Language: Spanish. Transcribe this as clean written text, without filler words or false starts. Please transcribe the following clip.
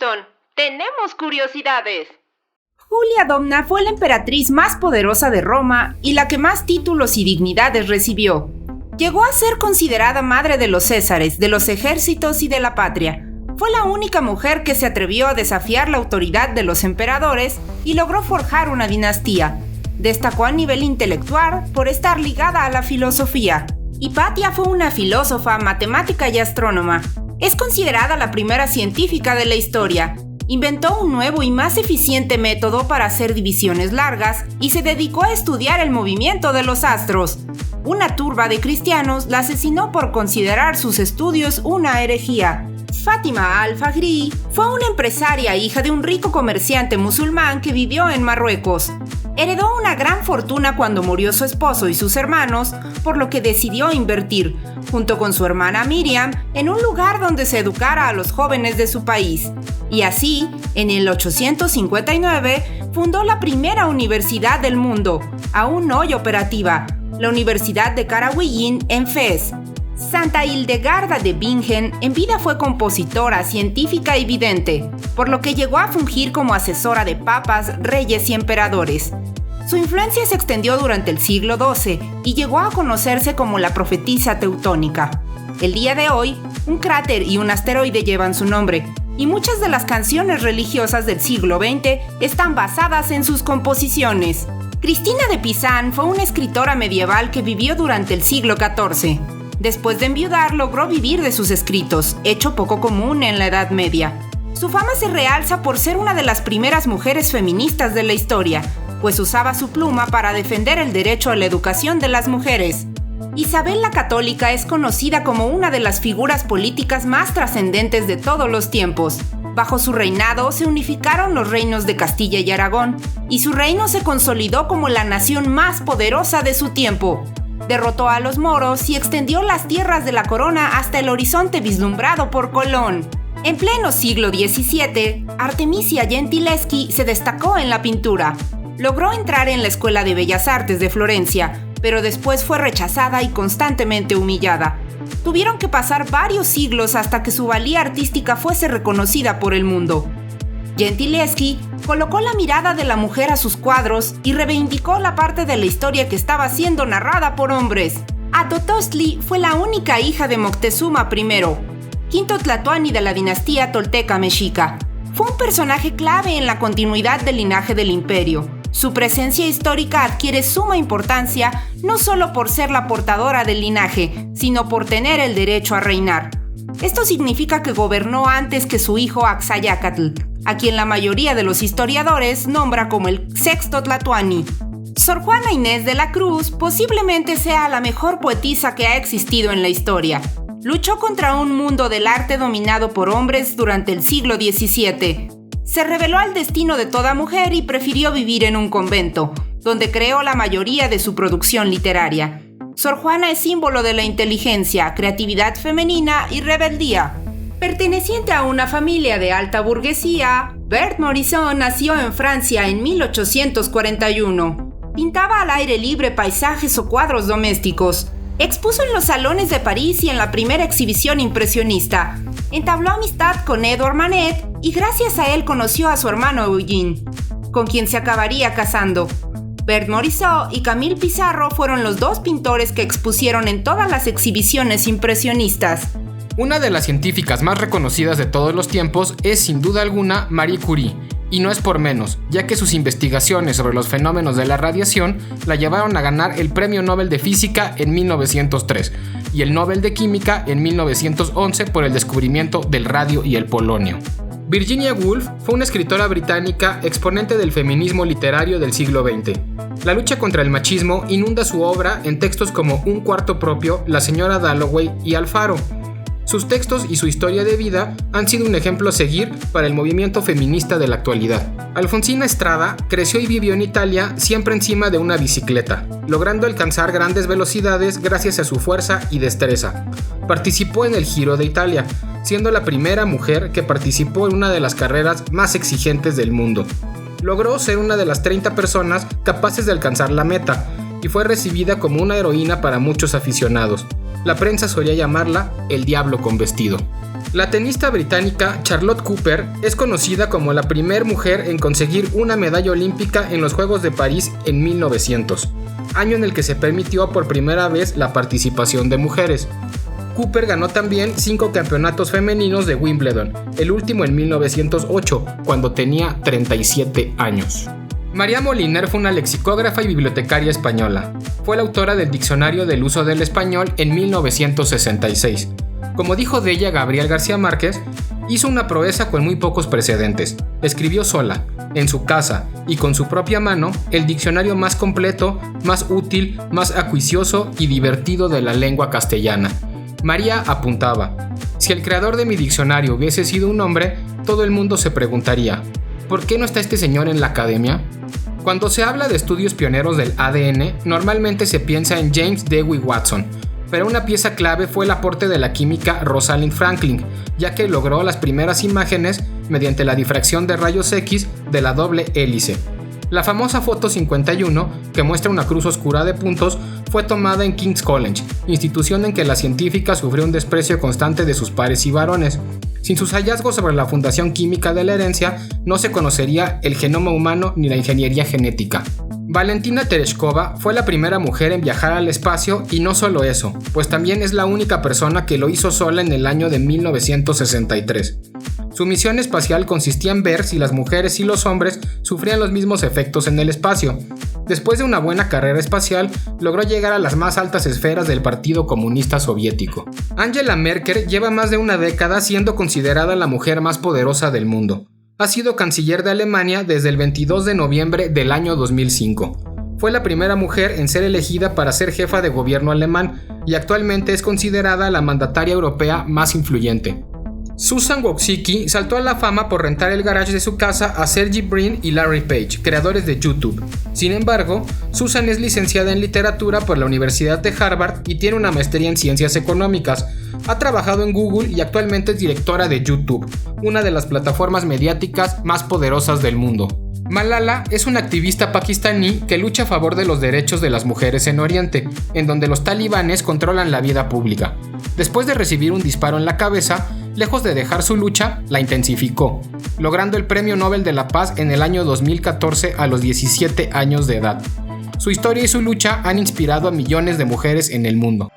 Houston, tenemos curiosidades. Julia Domna fue la emperatriz más poderosa de Roma y la que más títulos y dignidades recibió. Llegó a ser considerada madre de los Césares, de los ejércitos y de la patria. Fue la única mujer que se atrevió a desafiar la autoridad de los emperadores y logró forjar una dinastía. Destacó a nivel intelectual por estar ligada a la filosofía. Hipatia fue una filósofa, matemática y astrónoma. Es considerada la primera científica de la historia. Inventó un nuevo y más eficiente método para hacer divisiones largas y se dedicó a estudiar el movimiento de los astros. Una turba de cristianos la asesinó por considerar sus estudios una herejía. Fátima al-Fajri fue una empresaria hija de un rico comerciante musulmán que vivió en Marruecos. Heredó una gran fortuna cuando murió su esposo y sus hermanos, por lo que decidió invertir, junto con su hermana Miriam, en un lugar donde se educara a los jóvenes de su país. Y así, en el 859, fundó la primera universidad del mundo, aún hoy operativa, la Universidad de Qarawiyyin en Fez. Santa Hildegarda de Bingen en vida fue compositora, científica y vidente, por lo que llegó a fungir como asesora de papas, reyes y emperadores. Su influencia se extendió durante el siglo XII y llegó a conocerse como la profetisa teutónica. El día de hoy, un cráter y un asteroide llevan su nombre, y muchas de las canciones religiosas del siglo XX están basadas en sus composiciones. Cristina de Pizán fue una escritora medieval que vivió durante el siglo XIV. Después de enviudar, logró vivir de sus escritos, hecho poco común en la Edad Media. Su fama se realza por ser una de las primeras mujeres feministas de la historia, pues usaba su pluma para defender el derecho a la educación de las mujeres. Isabel la Católica es conocida como una de las figuras políticas más trascendentes de todos los tiempos. Bajo su reinado se unificaron los reinos de Castilla y Aragón, y su reino se consolidó como la nación más poderosa de su tiempo. Derrotó a los moros y extendió las tierras de la corona hasta el horizonte vislumbrado por Colón. En pleno siglo XVII, Artemisia Gentileschi se destacó en la pintura. Logró entrar en la Escuela de Bellas Artes de Florencia, pero después fue rechazada y constantemente humillada. Tuvieron que pasar varios siglos hasta que su valía artística fuese reconocida por el mundo. Gentileschi colocó la mirada de la mujer a sus cuadros y reivindicó la parte de la historia que estaba siendo narrada por hombres. Atotoztli fue la única hija de Moctezuma I, quinto tlatoani de la dinastía tolteca mexica. Fue un personaje clave en la continuidad del linaje del imperio. Su presencia histórica adquiere suma importancia no solo por ser la portadora del linaje, sino por tener el derecho a reinar. Esto significa que gobernó antes que su hijo Axayácatl, a quien la mayoría de los historiadores nombra como el sexto tlatoani. Sor Juana Inés de la Cruz posiblemente sea la mejor poetisa que ha existido en la historia. Luchó contra un mundo del arte dominado por hombres durante el siglo XVII. Se rebeló al destino de toda mujer y prefirió vivir en un convento, donde creó la mayoría de su producción literaria. Sor Juana es símbolo de la inteligencia, creatividad femenina y rebeldía. Perteneciente a una familia de alta burguesía, Berthe Morisot nació en Francia en 1841. Pintaba al aire libre paisajes o cuadros domésticos. Expuso en los salones de París y en la primera exhibición impresionista. Entabló amistad con Edouard Manet y gracias a él conoció a su hermano Eugene, con quien se acabaría casando. Berthe Morisot y Camille Pissarro fueron los dos pintores que expusieron en todas las exhibiciones impresionistas. Una de las científicas más reconocidas de todos los tiempos es sin duda alguna Marie Curie, y no es por menos, ya que sus investigaciones sobre los fenómenos de la radiación la llevaron a ganar el Premio Nobel de Física en 1903 y el Nobel de Química en 1911 por el descubrimiento del radio y el polonio. Virginia Woolf fue una escritora británica exponente del feminismo literario del siglo XX. La lucha contra el machismo inunda su obra en textos como Un cuarto propio, La señora Dalloway y Alfaro. Sus textos y su historia de vida han sido un ejemplo a seguir para el movimiento feminista de la actualidad. Alfonsina Estrada creció y vivió en Italia siempre encima de una bicicleta, logrando alcanzar grandes velocidades gracias a su fuerza y destreza. Participó en el Giro de Italia, siendo la primera mujer que participó en una de las carreras más exigentes del mundo. Logró ser una de las 30 personas capaces de alcanzar la meta y fue recibida como una heroína para muchos aficionados. La prensa solía llamarla el diablo con vestido. La tenista británica Charlotte Cooper es conocida como la primera mujer en conseguir una medalla olímpica en los Juegos de París en 1900, año en el que se permitió por primera vez la participación de mujeres. Cooper ganó también 5 campeonatos femeninos de Wimbledon, el último en 1908, cuando tenía 37 años. María Moliner fue una lexicógrafa y bibliotecaria española. Fue la autora del Diccionario del Uso del Español en 1966. Como dijo de ella Gabriel García Márquez, hizo una proeza con muy pocos precedentes. Escribió sola, en su casa y con su propia mano, el diccionario más completo, más útil, más acuicioso y divertido de la lengua castellana. María apuntaba: si el creador de mi diccionario hubiese sido un hombre, todo el mundo se preguntaría, ¿por qué no está este señor en la academia? Cuando se habla de estudios pioneros del ADN, normalmente se piensa en James Dewey Watson, pero una pieza clave fue el aporte de la química Rosalind Franklin, ya que logró las primeras imágenes mediante la difracción de rayos X de la doble hélice. La famosa foto 51, que muestra una cruz oscura de puntos, fue tomada en King's College, institución en que la científica sufrió un desprecio constante de sus pares y varones. Sin sus hallazgos sobre la fundación química de la herencia, no se conocería el genoma humano ni la ingeniería genética. Valentina Tereshkova fue la primera mujer en viajar al espacio y no solo eso, pues también es la única persona que lo hizo sola en el año de 1963. Su misión espacial consistía en ver si las mujeres y los hombres sufrían los mismos efectos en el espacio. Después de una buena carrera espacial, logró llegar a las más altas esferas del Partido Comunista Soviético. Angela Merkel lleva más de una década siendo considerada la mujer más poderosa del mundo. Ha sido canciller de Alemania desde el 22 de noviembre del año 2005. Fue la primera mujer en ser elegida para ser jefa de gobierno alemán y actualmente es considerada la mandataria europea más influyente. Susan Wojcicki saltó a la fama por rentar el garage de su casa a Sergey Brin y Larry Page, creadores de YouTube. Sin embargo, Susan es licenciada en literatura por la Universidad de Harvard y tiene una maestría en ciencias económicas. Ha trabajado en Google y actualmente es directora de YouTube, una de las plataformas mediáticas más poderosas del mundo. Malala es una activista pakistaní que lucha a favor de los derechos de las mujeres en Oriente, en donde los talibanes controlan la vida pública. Después de recibir un disparo en la cabeza, lejos de dejar su lucha, la intensificó, logrando el Premio Nobel de la Paz en el año 2014 a los 17 años de edad. Su historia y su lucha han inspirado a millones de mujeres en el mundo.